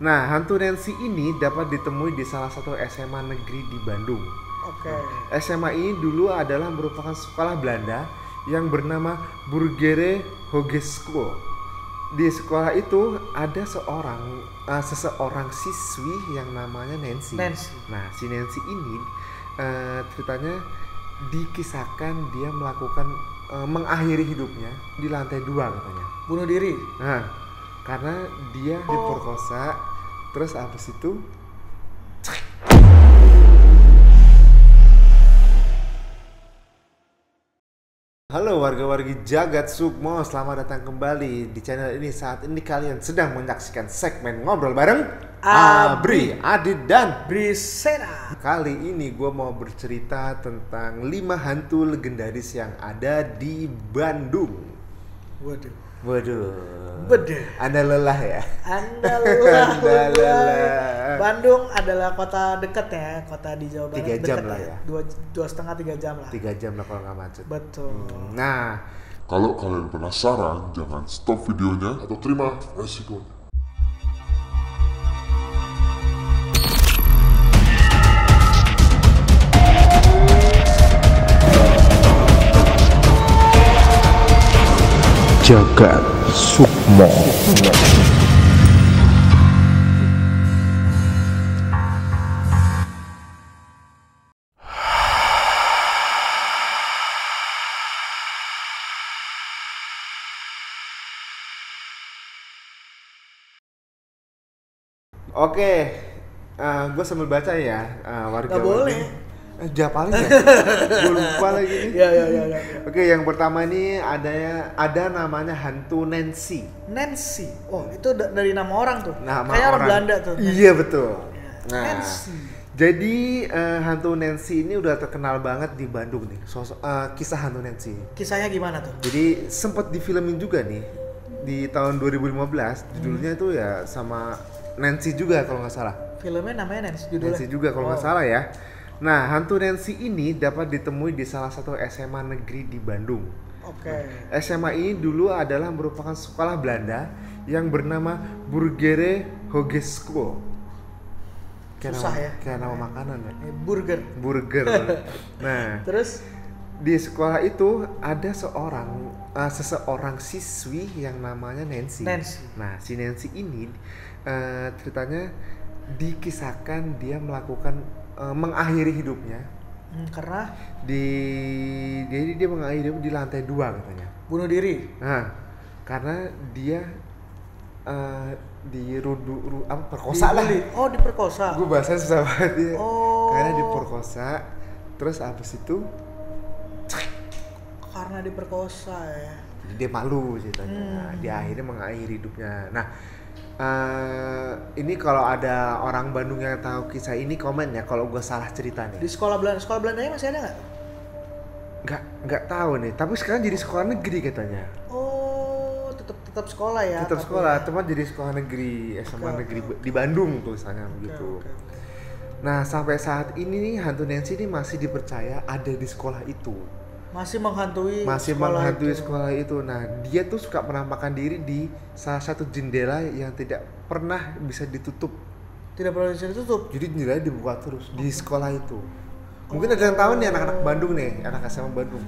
Nah, hantu Nancy ini dapat ditemui di salah satu SMA negeri di Bandung. Oke. SMA ini dulu adalah merupakan sekolah Belanda yang bernama Burgere Hogeschool. Di sekolah itu ada seseorang siswi yang namanya Nancy. Nah, si Nancy ini ceritanya dikisahkan dia melakukan mengakhiri hidupnya di lantai 2 katanya. Bunuh diri. Nah, karena dia diperkosa, terus abis itu halo warga-wargi jagat Sukmo, selamat datang kembali di channel ini. Saat ini kalian sedang menyaksikan segmen ngobrol bareng Abri, Adit, dan Brisena. Kali ini gue mau bercerita tentang 5 hantu legendaris yang ada di Bandung. Waduh. Anda lelah ya? Anda lelah. Bandung adalah kota dekat ya, kota di Jawa Barat. 3 jam lah ya. 2,5-3 jam lah. 3 jam lah kalau nggak macet. Betul. Nah, kalau kalian penasaran, jangan stop videonya atau terima resikonya. Jagat Sukmo. oke, gue sambil baca ya, warga. Nggak boleh. Japalin ya? Gue lupa lagi nih. Ya. Oke, yang pertama ini ada namanya hantu Nancy. Nancy. Oh, itu dari nama orang tuh. Nama kayak orang Belanda tuh. Iya betul. Ya. Nah, Nancy. jadi hantu Nancy ini udah terkenal banget di Bandung nih. Kisah hantu Nancy. Kisahnya gimana tuh? Jadi sempat difilmin juga nih di tahun 2015. Judulnya itu ya sama Nancy juga kalau nggak salah. Filmnya namanya Nancy judulnya. Nancy juga kalau nggak salah ya. Nah, hantu Nancy ini dapat ditemui di salah satu SMA negeri di Bandung. Oke. SMA ini dulu adalah merupakan sekolah Belanda yang bernama Burgere Hogeschool. Susah ya? Kayak nama makanan ya. Burger. Nah, Terus di sekolah itu ada seseorang siswi yang namanya Nancy. Nah, si Nancy ini ceritanya dikisahkan dia melakukan mengakhiri hidupnya karena jadi dia mengakhiri hidup di lantai 2 katanya. bunuh diri. Nah, karena dia perkosa lah. Oh, diperkosa. Gue bahasa susah banget ya. Oh. Karena diperkosa, terus abis itu Karena diperkosa ya. jadi dia malu ceritanya. Dia akhirnya mengakhiri hidupnya. Nah, ini kalau ada orang Bandung yang tahu kisah ini komen ya kalau gue salah cerita nih. Di sekolah Belandanya masih ada nggak? Nggak tahu nih. Tapi sekarang jadi sekolah negeri katanya. Oh, tetap sekolah ya. Tetap sekolah, teman jadi sekolah negeri, SMA negeri di Bandung tulisannya begitu. Oke. Nah, sampai saat ini nih hantu Nancy ini masih dipercaya ada di sekolah itu. Masih menghantui sekolah itu. Nah, dia tuh suka menampakkan diri di salah satu jendela yang tidak pernah bisa ditutup. Tidak pernah bisa ditutup. Jadi jendelanya dibuka terus di sekolah itu. Mungkin ada yang tahu nih anak-anak Bandung nih, anak SMA Bandung.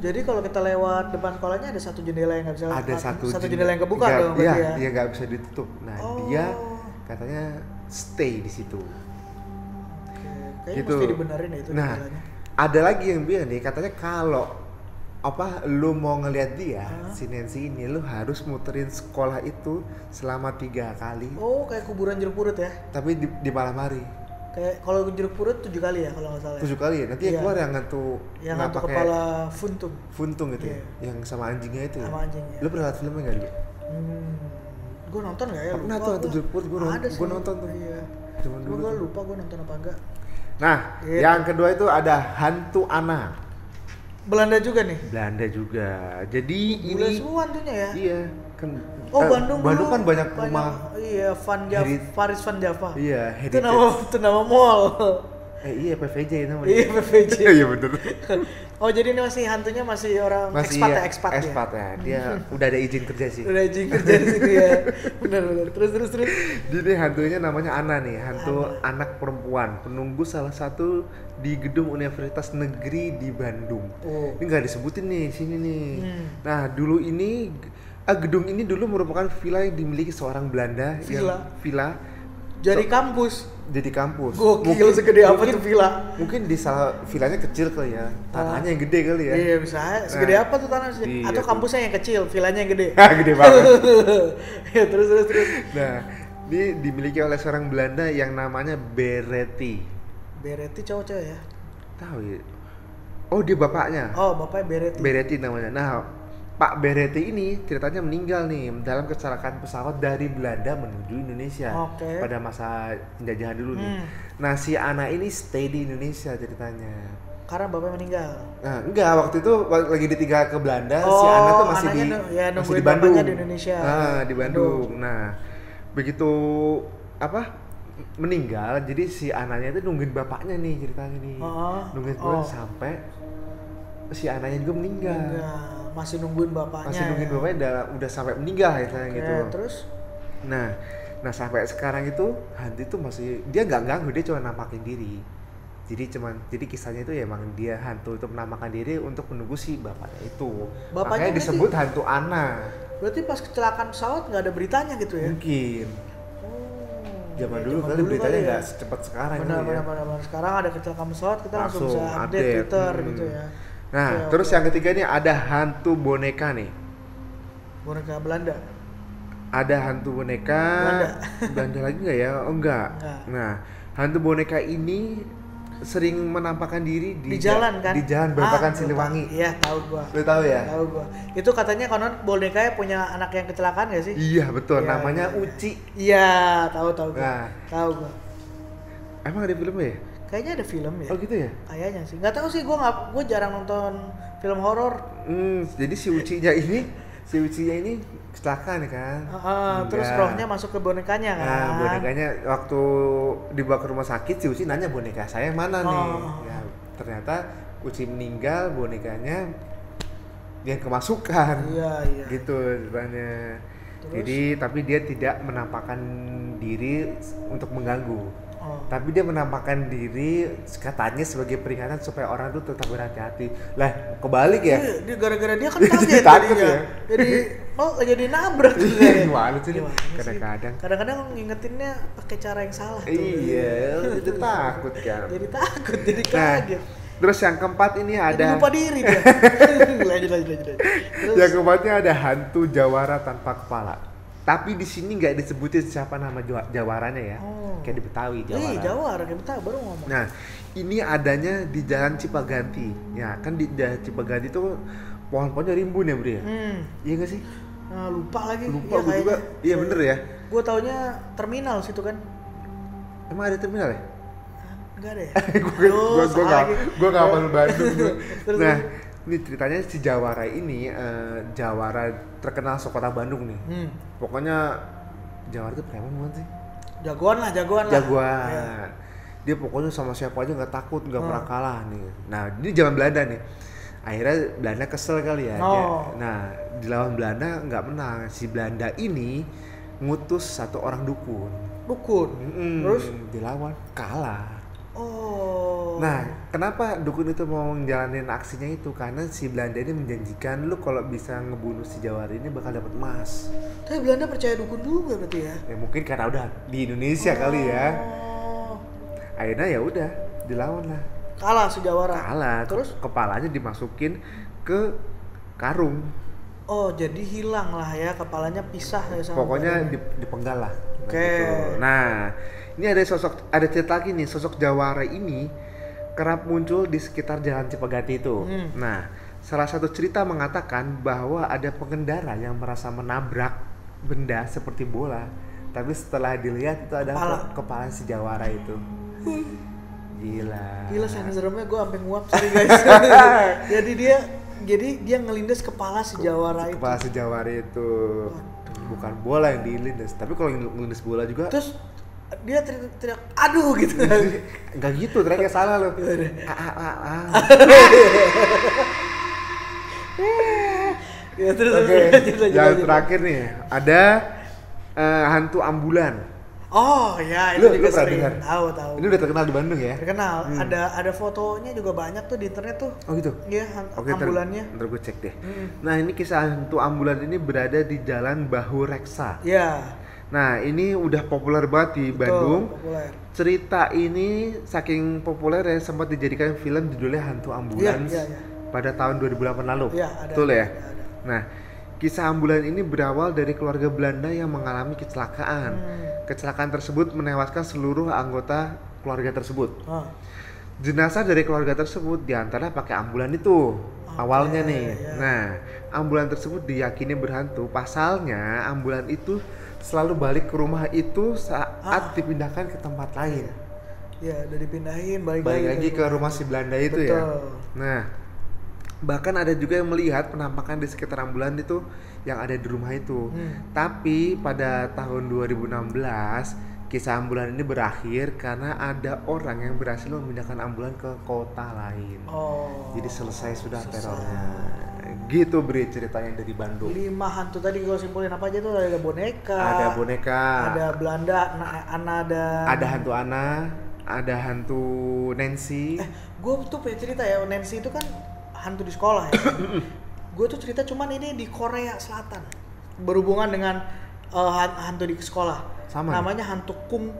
Jadi kalau kita lewat depan sekolahnya ada satu jendela yang nggak bisa. Ada satu jendela yang kebuka dong berarti ya. Iya, nggak bisa ditutup. Nah, dia katanya stay di situ. Kayaknya Gitu. mesti dibenerin ya itu Nah, jendelanya. ada lagi yang bilang nih, katanya kalau lu mau ngelihat dia, si Nancy ini, lu harus muterin sekolah itu selama 3 kali. Oh, kayak kuburan jeruk purut ya. Tapi di malam hari. Kayak kalau jeruk purut 7 kali ya kalau nggak salah. 7 kali ya. Nanti yang Iya. keluar yang ngantuk pakai kepala funtung gitu ya. Yang sama anjingnya itu ya. sama anjingnya. Lu pernah lihat filmnya enggak dia? Gue nonton nggak ya? Pernah Lupa tuh gua. jeruk purut gue nonton tuh. Iya. Zaman Cuma dulu gue tuh. lupa gue nonton apa enggak. Nah, Gitu. yang kedua itu ada hantu Ana. Belanda juga nih. Belanda juga. Jadi Bule ini semua hantunya ya. iya kan. Oh, Bandung Bandung dulu kan banyak rumah. Iya, Heri- Paris Van Java. Iya, Itu nama mall. Iya PVJ namanya. Iya PVJ. Iya bener. Oh jadi ini masih hantunya masih orang Masih expat iya, ya, expat ya. expat ya. Dia udah ada izin kerja sih. Udah izin kerja di sini ya. Benar. Terus. Jadi hantunya namanya Ana nih, hantu anak perempuan, penunggu salah satu di gedung Universitas Negeri di Bandung. Oh. Ini nggak disebutin nih sini nih. Nah dulu ini gedung ini dulu merupakan villa yang dimiliki seorang Belanda villa Jadi kampus. jadi kampus. Gokil, segede apa tuh villa? Mungkin di salah villanya kecil kali ya, tanahnya yang gede kali ya. Iya bisa. Segede apa tuh tanah? Iya, Atau kampusnya yang kecil, villanya yang gede. Gede banget. Ya terus. Nah, ini dimiliki oleh seorang Belanda yang namanya Beretti. Beretti cowok-cowok ya? Tahu ya? Oh, dia bapaknya. Oh, bapaknya Beretti. Beretti namanya. Nah, Pak Beretti ini ceritanya meninggal nih dalam kecelakaan pesawat dari Belanda menuju Indonesia pada masa penjajahan dulu nih. Nah, si Ana ini stay di Indonesia ceritanya. Karena bapaknya meninggal. Nah, enggak, waktu itu lagi ditinggal ke Belanda, si Ana tuh masih di Bandung. Di Indonesia. Di Bandung. Nah, begitu meninggal, jadi si Ananya itu nungguin bapaknya nih ceritanya nih. Nungguin sampai si Ananya juga meninggal. Masih nungguin bapaknya. Udah sampai meninggal ya gitu. Terus? Nah sampai sekarang itu hantu itu masih dia nggak ganggu, dia cuma nampakin diri. Jadi kisahnya itu ya emang dia hantu itu menampakkan diri untuk menunggu si bapaknya itu. Makanya disebut hantu Ana. Berarti pas kecelakaan pesawat nggak ada beritanya gitu ya? Mungkin. Zaman dulu kali beritanya nggak secepat sekarang. Benar. Sekarang ada kecelakaan pesawat kita langsung bisa update Twitter gitu ya. Nah, terus yang ketiga nih ada hantu boneka nih. Boneka Belanda. Ada hantu boneka Belanda lagi nggak ya? Oh enggak. Nah, hantu boneka ini sering menampakkan diri di jalan kan? Di jalan Babakan Siliwangi. Iya, tahu gua. Lu tahu ya? Tahu gua. Itu katanya konon bonekanya punya anak yang kecelakaan nggak sih? Iya, betul. Namanya Uci. Iya, tahu gua. Nah. Tahu gua. Emang ada filmnya ya? Kayaknya ada film ya. Oh gitu ya? Kayaknya sih. Nggak tahu sih, gue jarang nonton film horor. Jadi si Ucinya ini kecelakaan kan? Terus rohnya masuk ke bonekanya kan? Nah, bonekanya waktu dibawa ke rumah sakit si Uci nanya boneka saya mana nih? Ya, ternyata Uci meninggal, bonekanya yang kemasukan. Iya. Gitu sebenarnya. Jadi tapi dia tidak menampakkan diri untuk mengganggu. Tapi dia menampakkan diri katanya sebagai peringatan supaya orang tuh tetap berhati-hati. Lah, kebalik ya? Dia gara-gara dia kan kaget jadinya. Jadi nabrak tuh. Gimana sih? Kadang-kadang ngingetinnya pakai cara yang salah tuh. Iya, jadi takut kan. Jadi kaget. Terus yang keempat ini ada lupa diri dia. Lanjut. Yang keempatnya ada hantu jawara tanpa kepala. Tapi di sini nggak disebutin siapa nama jawaranya ya. Kayak di Betawi jawara. Jawara kayak Betawi baru ngomong. Nah, ini adanya di Jalan Cipaganti. Ya, kan di Jalan Cipaganti itu pohon-pohonnya rimbun ya, Bro ya? Iya nggak sih? Lupa lagi. Lupa gue juga. Iya bener ya. Gue taunya terminal situ kan. Emang ada terminal ya? Enggak ada ya? Gue nggak hafal Bandung. Nah, ini ceritanya si Jawara ini Jawara terkenal sekota Bandung nih. Pokoknya Jawara itu preman bukan sih? Jagoan lah. Ya. Dia pokoknya sama siapa aja nggak takut, nggak pernah kalah nih. Nah, ini zaman Belanda nih. Akhirnya Belanda kesel kali ya. Nah, dilawan Belanda nggak menang. Si Belanda ini ngutus satu orang dukun. Terus dilawan, kalah. Nah, kenapa dukun itu mau menjalanin aksinya itu? Karena si Belanda ini menjanjikan lu kalau bisa ngebunuh si Jawara ini bakal dapat emas. Tapi Belanda percaya dukun juga berarti ya? Ya mungkin karena udah di Indonesia kali ya. Akhirnya ya udah dilawan lah. Kalah si Jawara. Terus kepalanya dimasukin ke karung. Oh, jadi hilang lah ya, kepalanya pisah ya sama. Pokoknya dipenggal lah. Oke. Gitu. Nah, ini ada cerita lagi nih, sosok Jawara ini kerap muncul di sekitar Jalan Cipaganti itu. Nah, salah satu cerita mengatakan bahwa ada pengendara yang merasa menabrak benda seperti bola, tapi setelah dilihat itu adalah kepala si Jawara itu. Gila seremnya gue sampai nguap sih guys. jadi dia ngelindas kepala si Jawara itu. Kepala si Jawara itu bukan bola yang dilindas, tapi kalau ngelindas bola juga terus dia teriak aduh gitu. Enggak gitu, teriaknya salah lo. Ya, terus Oke, yang lanjut. terakhir nih ada hantu ambulan. Oh ya, Lu itu juga pernah sering. dengar? Tahu. Ini udah terkenal di Bandung ya? Terkenal. Ada fotonya juga banyak tuh di internet tuh. Oh gitu? Iya, Oke, ambulannya. ntar gue cek deh. Nah, ini kisah hantu ambulan ini berada di Jalan Bahu Reksa. Iya. Nah, ini udah populer banget di Betul, Bandung. populer. Cerita ini saking populer ya sempat dijadikan film judulnya Hantu Ambulans Iya. pada tahun 2008 lalu. Iya, ada. Betul ya? Ada. Nah, kisah ambulan ini berawal dari keluarga Belanda yang mengalami kecelakaan. Kecelakaan tersebut menewaskan seluruh anggota keluarga tersebut. Oh. Jenazah dari keluarga tersebut diantaranya pakai ambulan itu awalnya nih. iya. Nah, ambulan tersebut diyakini berhantu. Pasalnya ambulan itu selalu balik ke rumah itu saat dipindahkan ke tempat lain. Ya, udah dipindahin balik Lagi ke rumah si Belanda itu ya. Betul. Nah, bahkan ada juga yang melihat penampakan di sekitar ambulan itu yang ada di rumah itu. Tapi pada tahun 2016 kisah ambulan ini berakhir karena ada orang yang berhasil memindahkan ambulan ke kota lain. Oh. Jadi selesai sudah terornya. Gitu Bri ceritanya dari Bandung. 5 hantu tadi gue simpulin apa aja tuh, ada boneka. Ada boneka. Ada Belanda, Ada hantu Ana, ada hantu Nancy. Gue tuh punya cerita ya, Nancy itu kan hantu di sekolah ya. Gue tuh cerita cuman ini di Korea Selatan. Berhubungan dengan hantu di sekolah. Sama Namanya hantu Kung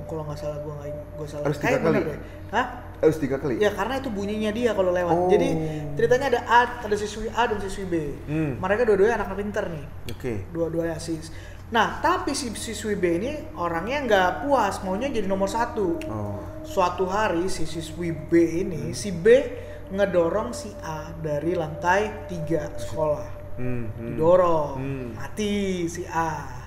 kalau nggak salah gue salah. Harus 3 Kayak kali? bener deh. Hah? Harus 3 kali. Ya karena itu bunyinya dia kalau lewat. Oh. Jadi ceritanya ada siswi A dan siswi B. Mereka dua-duanya anak pinter nih. Oke. Dua-duanya Nah, tapi si siswi B ini orangnya nggak puas, maunya jadi nomor 1. Oh. Suatu hari si siswi B ini, si B ngedorong si A dari lantai 3 sekolah. Didorong, mati si A.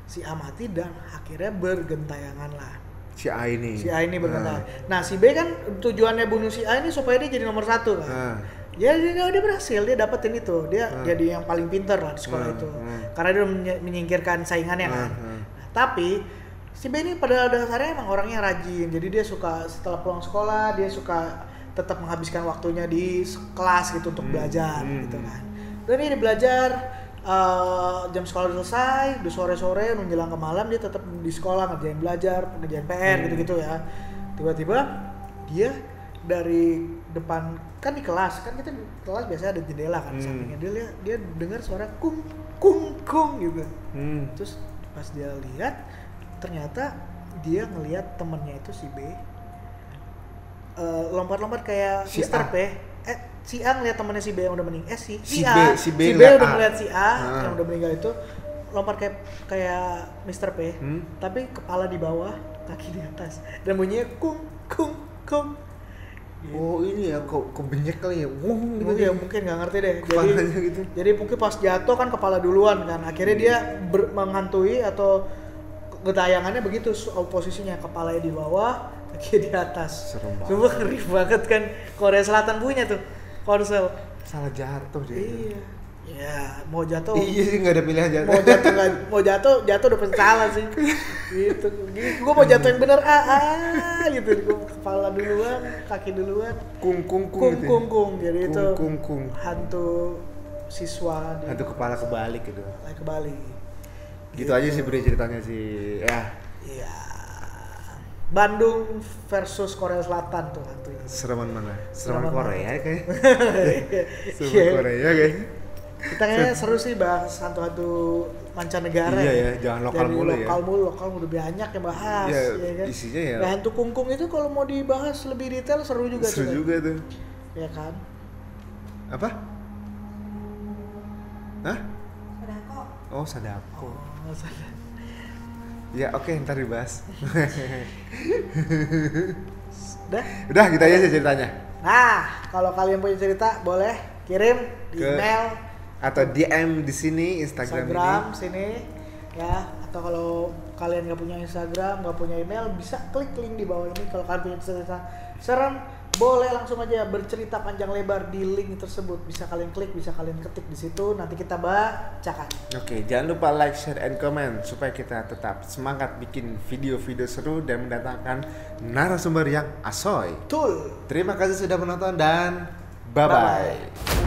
Si A mati dan akhirnya bergentayangan lah. Si A ini Bergentayangan. Nah, si B kan tujuannya bunuh si A ini supaya dia jadi nomor 1 kan. Ya dia berhasil, dia dapetin itu. Dia jadi yang paling pintar lah di sekolah itu. Karena dia menyingkirkan saingannya kan. Nah, tapi si B ini pada dasarnya emang orangnya rajin. Jadi dia suka setelah pulang sekolah, dia suka tetap menghabiskan waktunya di kelas gitu untuk belajar gitu kan. Dan ini belajar jam sekolah udah selesai, udah sore-sore menjelang ke malam dia tetap di sekolah ngerjain PR gitu-gitu ya. Tiba-tiba dia dari depan kan di kelas, kan kita di kelas biasanya ada jendela kan sampingnya, dia dengar suara kung gitu. Terus pas dia lihat ternyata dia ngelihat temennya itu si B lompat-lompat kayak Si Mr. A. P. Si A ngeliat temennya si B yang udah meninggal. Si B ngeliat udah A. ngeliat si A yang udah meninggal itu lompat kayak Mr. P. Tapi kepala di bawah, kaki di atas. Dan bunyinya kung. Oh ini ya, kebenyek kali ya. Wong gitu Ya mungkin nggak ngerti deh. Kepalanya gitu. Jadi mungkin pas jatuh kan kepala duluan kan. Akhirnya dia menghantui atau gentayangannya begitu posisinya, kepalanya di bawah, kaki di atas. Serem banget. Coba ngeri banget kan. Korea Selatan punya tuh Korsel. Salah jatuh dia. Iya. Ya, mau jatuh. Iya sih, nggak ada pilihan jatuh. Mau jatuh udah pasti salah sih. Gitu. Gua mau jatuh yang bener gitu. Gua kepala duluan, kaki duluan. Kung gitu. Kung. Jadi itu Kung. hantu siswa di Hantu kepala kebalik gitu. kebalik. Gitu aja sih Bri ceritanya sih. Ya, Iya. Bandung versus Korea Selatan tuh hantunya. sereman mana? Sereman Sereman Korea kayaknya. Sereman Iya. Korea kayaknya. Kita kayaknya seru sih bahas hantu-hantu mancanegara. Iya ya, jangan lokal Jadi mulu ya. lokal udah banyak yang bahas. Iya, ya kan? isinya ya. Nah, hantu kungkung itu kalau mau dibahas lebih detail seru juga. Seru tuh. juga tuh. Ya kan? Apa? Hah? Sadako. Oh, Sadako. Oh, salah. Ya oke, ntar dibahas. Udah. Udah, gitu aja sih ceritanya. Nah, kalau kalian punya cerita boleh kirim di Ke email Atau DM di sini Instagram sini ya, atau kalau kalian nggak punya Instagram, nggak punya email, bisa klik link di bawah ini. Kalau kalian punya cerita serem boleh langsung aja bercerita panjang lebar di link tersebut. Bisa kalian klik, bisa kalian ketik di situ. Nanti kita bacakan. Oke, jangan lupa like, share, and comment supaya kita tetap semangat bikin video-video seru dan mendatangkan narasumber yang asoy. Betul. Terima kasih sudah menonton dan bye-bye.